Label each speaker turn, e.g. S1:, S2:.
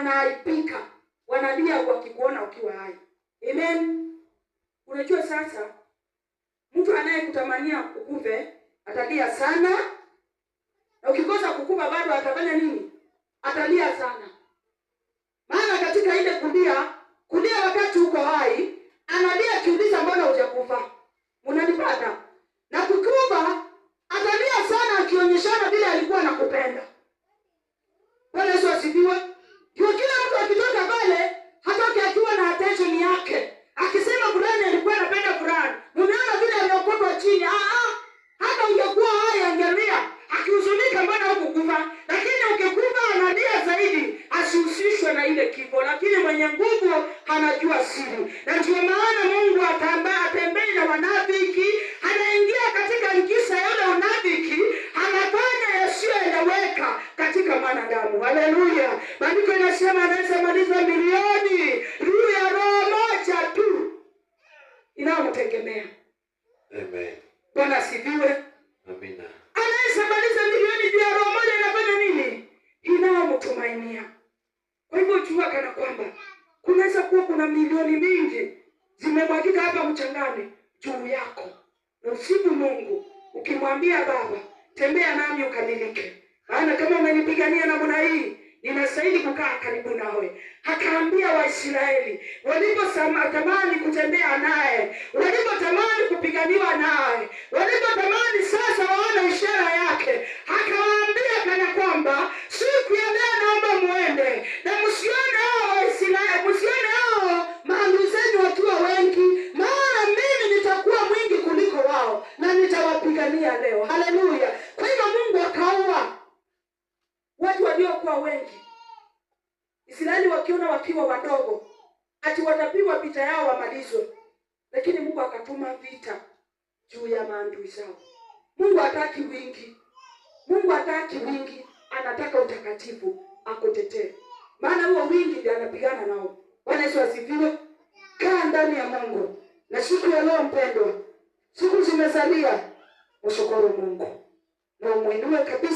S1: wanaaibika, wanalia wakikuona ukiwa hai. Amen. Unajua sasa mtu anayekutamania ukuve atalia sana, na ukikosa kukufa bado atafanya nini? Atalia sana. Maana katika ile kulia wakati uko hai, analia kiuliza mbona hujakufa. Unanipata? Na kukufa atalia sana akionyeshana vile alikuwa anakupenda. Bwana Yesu asifiwe. Ndio kila mtu akitoka pale hatoki akiwa na attention yake, akisema fulani alikuwa anapenda fulani. Unaona vile ameokotwa chini. Hata ungekuwa hai angelia akihuzunika mbona hukukufa. Lakini ukikufa analia zaidi asihusishwe na ile kifo. Lakini mwenye nguvu anajua siri. Na ndio maana Mungu atembei na wanafiki, anaingia katika ngisa ya yule wanafiki, anafanya yasiyoeleweka katika mwanadamu. Haleluya. Maandiko inasema anaweza maliza milioni juu ya roho moja tu inayomtegemea.
S2: Amen.
S1: Bwana asifiwe.
S2: Amina.
S1: Anaweza maliza milioni juu ya roho moja inafanya nini? Inayomtumainia. Kwa hivyo jua kana kwamba kunaweza kuwa kuna milioni mingi zimemwagika hapa mchangani juu yako. Na usiku Mungu ukimwambia Baba, tembea nami ukamilike. Maana kama umenipigania namna hii, ninastahili kukaa karibu nawe. Akaambia Waisraeli walipotamani kutembea naye, walipotamani kupiganiwa naye, walipotamani sasa waone ishara yake, akawaambia kana kwamba siku ya leo naomba muende na msione hao Waisraeli, msione hao maadui zenu wakiwa wengi, maana mimi nitakuwa mwingi kuliko wao na nitawapigania leo. Haleluya. Kwa hivyo Mungu akaua watu waliokuwa wengi. Israeli wakiona wakiwa wadogo, ati watapigwa vita yao wamalizwe. Lakini Mungu akatuma vita juu ya maadui zao. Mungu hataki wingi. Mungu hataki wingi, anataka utakatifu akutetee. Maana huo wingi ndiye anapigana nao. Bwana Yesu asifiwe. Kaa ndani ya Mungu. Na siku ya leo mpendwa, siku zimesalia, ushukuru Mungu na umuinue kabisa.